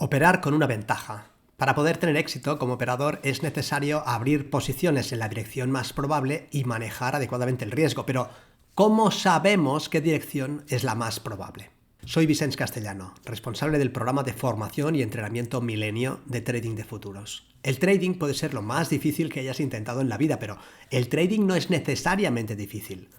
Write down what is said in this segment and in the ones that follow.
Operar con una ventaja. Para poder tener éxito como operador es necesario abrir posiciones en la dirección más probable y manejar adecuadamente el riesgo, pero ¿cómo sabemos qué dirección es la más probable? Soy Vicente Castellano, responsable del programa de formación y entrenamiento Milenio de Trading de Futuros. El trading puede ser lo más difícil que hayas intentado en la vida, pero el trading no es necesariamente difícil.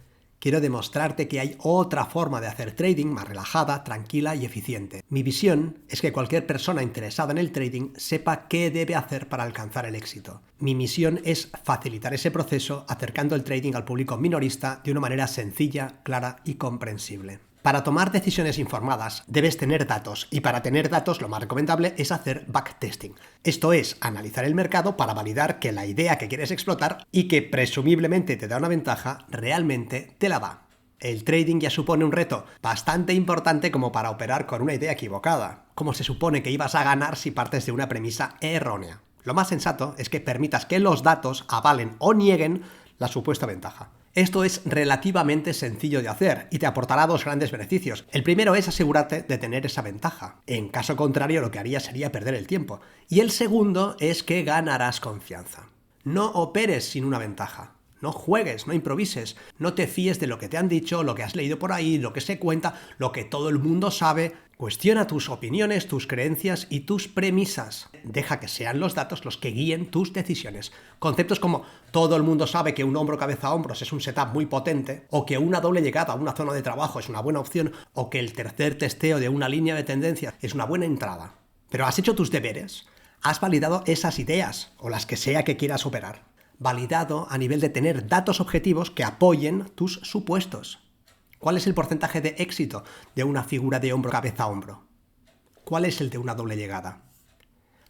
Quiero demostrarte que hay otra forma de hacer trading más relajada, tranquila y eficiente. Mi visión es que cualquier persona interesada en el trading sepa qué debe hacer para alcanzar el éxito. Mi misión es facilitar ese proceso acercando el trading al público minorista de una manera sencilla, clara y comprensible. Para tomar decisiones informadas debes tener datos y para tener datos lo más recomendable es hacer backtesting. Esto es, analizar el mercado para validar que la idea que quieres explotar y que presumiblemente te da una ventaja, realmente te la da. El trading ya supone un reto bastante importante como para operar con una idea equivocada. ¿Cómo se supone que ibas a ganar si partes de una premisa errónea? Lo más sensato es que permitas que los datos avalen o nieguen la supuesta ventaja. Esto es relativamente sencillo de hacer y te aportará dos grandes beneficios. El primero es asegurarte de tener esa ventaja. En caso contrario, lo que harías sería perder el tiempo. Y el segundo es que ganarás confianza. No operes sin una ventaja. No juegues, no improvises, no te fíes de lo que te han dicho, lo que has leído por ahí, lo que se cuenta, lo que todo el mundo sabe. Cuestiona tus opiniones, tus creencias y tus premisas. Deja que sean los datos los que guíen tus decisiones. Conceptos como todo el mundo sabe que un hombro cabeza a hombros es un setup muy potente, o que una doble llegada a una zona de trabajo es una buena opción, o que el tercer testeo de una línea de tendencia es una buena entrada. Pero ¿has hecho tus deberes? ¿Has validado esas ideas, o las que sea que quieras operar? Validado a nivel de tener datos objetivos que apoyen tus supuestos. ¿Cuál es el porcentaje de éxito de una figura de hombro cabeza a hombro? ¿Cuál es el de una doble llegada?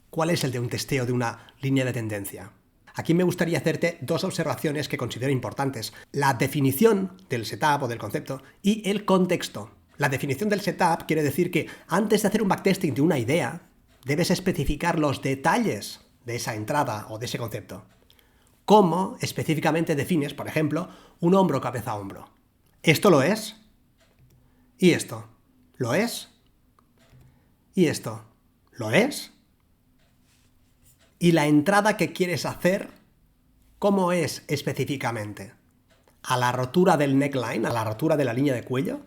¿Cuál es el de un testeo de una línea de tendencia? Aquí me gustaría hacerte dos observaciones que considero importantes. La definición del setup o del concepto y el contexto. La definición del setup quiere decir que antes de hacer un backtesting de una idea, debes especificar los detalles de esa entrada o de ese concepto. ¿Cómo específicamente defines, por ejemplo, un hombro cabeza a hombro? ¿Esto lo es? ¿Y esto? ¿Lo es? ¿Y esto? ¿Lo es? ¿Y la entrada que quieres hacer? ¿Cómo es específicamente? ¿A la rotura del neckline? ¿A la rotura de la línea de cuello?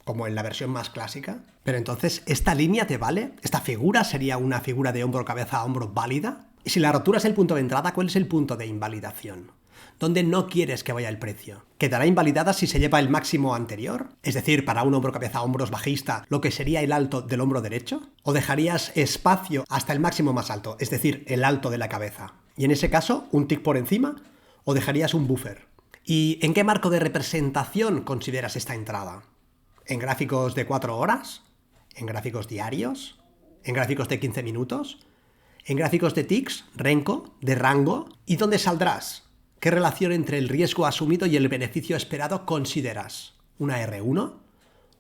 Como en la versión más clásica. Pero entonces, ¿esta línea te vale? ¿Esta figura sería una figura de hombro cabeza a hombro válida? Y si la rotura es el punto de entrada, ¿cuál es el punto de invalidación? ¿Dónde no quieres que vaya el precio? ¿Quedará invalidada si se lleva el máximo anterior? Es decir, para un hombro cabeza a hombros bajista, lo que sería el alto del hombro derecho. ¿O dejarías espacio hasta el máximo más alto, es decir, el alto de la cabeza? Y en ese caso, ¿un tick por encima? ¿O dejarías un buffer? ¿Y en qué marco de representación consideras esta entrada? ¿En gráficos de 4 horas? ¿En gráficos diarios? ¿En gráficos de 15 minutos? ¿En gráficos de ticks, renko, de rango? ¿Y dónde saldrás? ¿Qué relación entre el riesgo asumido y el beneficio esperado consideras? ¿Una R1?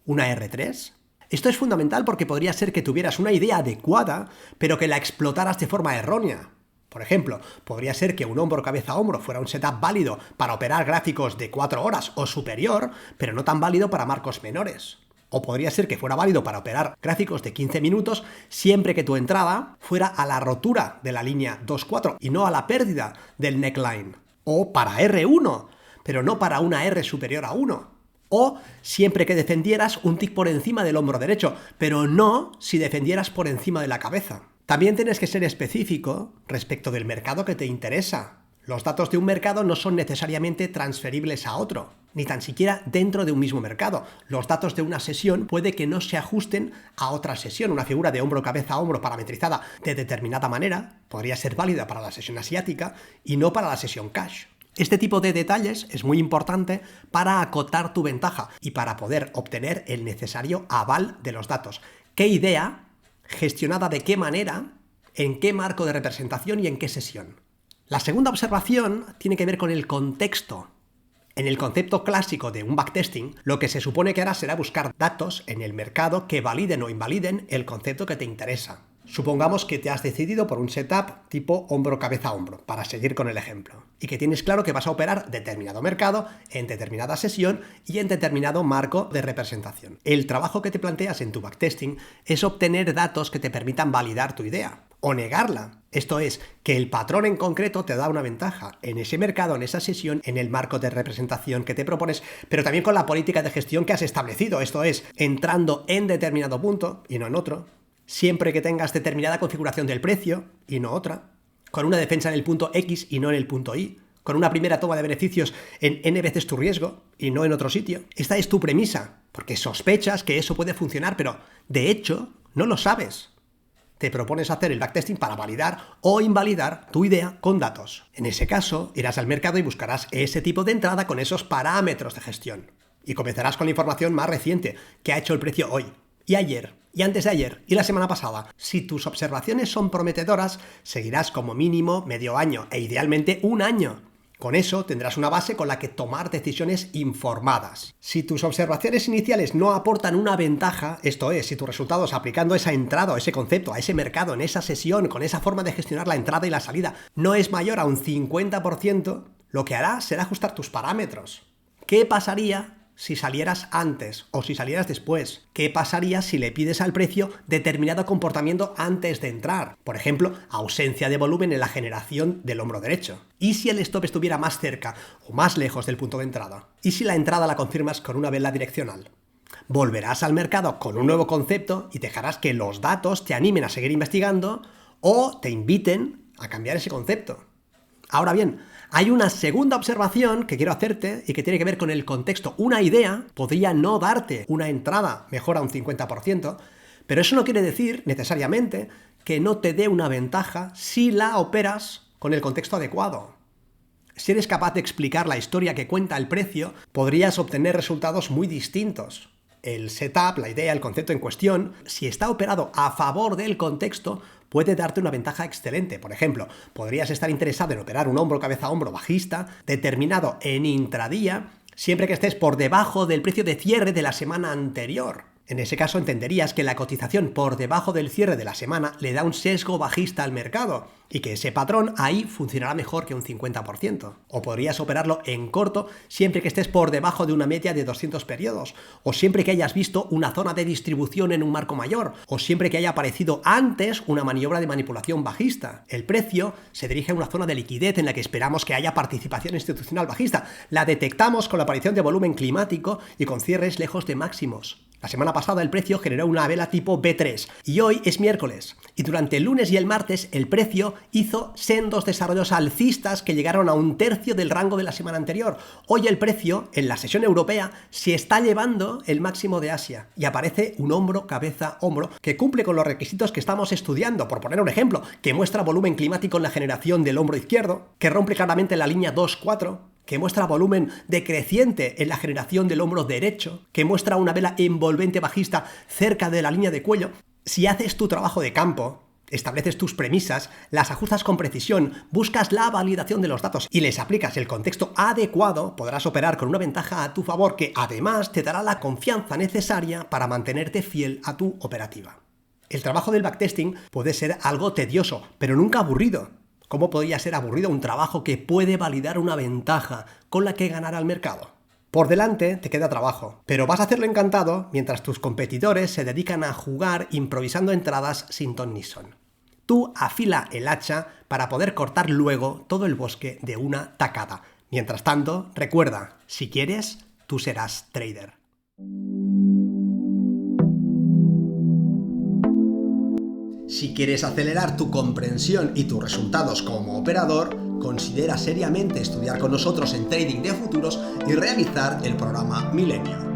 ¿Una R3? Esto es fundamental porque podría ser que tuvieras una idea adecuada, pero que la explotaras de forma errónea. Por ejemplo, podría ser que un hombro cabeza a hombro fuera un setup válido para operar gráficos de 4 horas o superior, pero no tan válido para marcos menores. O podría ser que fuera válido para operar gráficos de 15 minutos siempre que tu entrada fuera a la rotura de la línea 2-4 y no a la pérdida del neckline. O para R1, pero no para una R superior a 1. O siempre que defendieras un tick por encima del hombro derecho, pero no si defendieras por encima de la cabeza. También tienes que ser específico respecto del mercado que te interesa. Los datos de un mercado no son necesariamente transferibles a otro, ni tan siquiera dentro de un mismo mercado. Los datos de una sesión puede que no se ajusten a otra sesión. Una figura de hombro cabeza a hombro parametrizada de determinada manera podría ser válida para la sesión asiática y no para la sesión cash. Este tipo de detalles es muy importante para acotar tu ventaja y para poder obtener el necesario aval de los datos. ¿Qué idea? ¿Gestionada de qué manera? ¿En qué marco de representación y en qué sesión? La segunda observación tiene que ver con el contexto. En el concepto clásico de un backtesting, lo que se supone que hará será buscar datos en el mercado que validen o invaliden el concepto que te interesa. Supongamos que te has decidido por un setup tipo hombro-cabeza-hombro, para seguir con el ejemplo, y que tienes claro que vas a operar determinado mercado, en determinada sesión y en determinado marco de representación. El trabajo que te planteas en tu backtesting es obtener datos que te permitan validar tu idea o negarla. Esto es, que el patrón en concreto te da una ventaja en ese mercado, en esa sesión, en el marco de representación que te propones, pero también con la política de gestión que has establecido. Esto es, entrando en determinado punto y no en otro, siempre que tengas determinada configuración del precio y no otra, con una defensa en el punto X y no en el punto Y, con una primera toma de beneficios en N veces tu riesgo y no en otro sitio. Esta es tu premisa, porque sospechas que eso puede funcionar, pero de hecho no lo sabes. Te propones hacer el backtesting para validar o invalidar tu idea con datos. En ese caso, irás al mercado y buscarás ese tipo de entrada con esos parámetros de gestión. Y comenzarás con la información más reciente que ha hecho el precio hoy, y ayer, y antes de ayer, y la semana pasada. Si tus observaciones son prometedoras, seguirás como mínimo medio año, e idealmente un año. Con eso tendrás una base con la que tomar decisiones informadas. Si tus observaciones iniciales no aportan una ventaja, esto es, si tus resultados aplicando esa entrada o ese concepto a ese mercado, en esa sesión, con esa forma de gestionar la entrada y la salida, no es mayor a un 50%, lo que hará será ajustar tus parámetros. ¿Qué pasaría si salieras antes o si salieras después? ¿Qué pasaría si le pides al precio determinado comportamiento antes de entrar? Por ejemplo, ausencia de volumen en la generación del hombro derecho. ¿Y si el stop estuviera más cerca o más lejos del punto de entrada? ¿Y si la entrada la confirmas con una vela direccional? Volverás al mercado con un nuevo concepto y dejarás que los datos te animen a seguir investigando o te inviten a cambiar ese concepto. Ahora bien, hay una segunda observación que quiero hacerte y que tiene que ver con el contexto. Una idea podría no darte una entrada mejor a un 50%, pero eso no quiere decir necesariamente que no te dé una ventaja si la operas con el contexto adecuado. Si eres capaz de explicar la historia que cuenta el precio, podrías obtener resultados muy distintos. El setup, la idea, el concepto en cuestión, si está operado a favor del contexto, puede darte una ventaja excelente. Por ejemplo, podrías estar interesado en operar un hombro cabeza hombro bajista determinado en intradía siempre que estés por debajo del precio de cierre de la semana anterior. En ese caso entenderías que la cotización por debajo del cierre de la semana le da un sesgo bajista al mercado y que ese patrón ahí funcionará mejor que un 50%. O podrías operarlo en corto siempre que estés por debajo de una media de 200 periodos, o siempre que hayas visto una zona de distribución en un marco mayor, o siempre que haya aparecido antes una maniobra de manipulación bajista. El precio se dirige a una zona de liquidez en la que esperamos que haya participación institucional bajista. La detectamos con la aparición de volumen climático y con cierres lejos de máximos. La semana pasada el precio generó una vela tipo B3 y hoy es miércoles. Y durante el lunes y el martes el precio hizo sendos desarrollos alcistas que llegaron a un tercio del rango de la semana anterior. Hoy el precio, en la sesión europea, se está llevando el máximo de Asia y aparece un hombro, cabeza, hombro que cumple con los requisitos que estamos estudiando. Por poner un ejemplo, que muestra volumen climático en la generación del hombro izquierdo, que rompe claramente la línea 2-4, que muestra volumen decreciente en la generación del hombro derecho, que muestra una vela envolvente bajista cerca de la línea de cuello. Si haces tu trabajo de campo, estableces tus premisas, las ajustas con precisión, buscas la validación de los datos y les aplicas el contexto adecuado, podrás operar con una ventaja a tu favor que además te dará la confianza necesaria para mantenerte fiel a tu operativa. El trabajo del backtesting puede ser algo tedioso, pero nunca aburrido. ¿Cómo podría ser aburrido un trabajo que puede validar una ventaja con la que ganar al mercado? Por delante te queda trabajo, pero vas a hacerlo encantado mientras tus competidores se dedican a jugar improvisando entradas sin ton ni son. Tú afila el hacha para poder cortar luego todo el bosque de una tacada. Mientras tanto, recuerda, si quieres, tú serás trader. Si quieres acelerar tu comprensión y tus resultados como operador, considera seriamente estudiar con nosotros en Trading de Futuros y realizar el programa Milenio.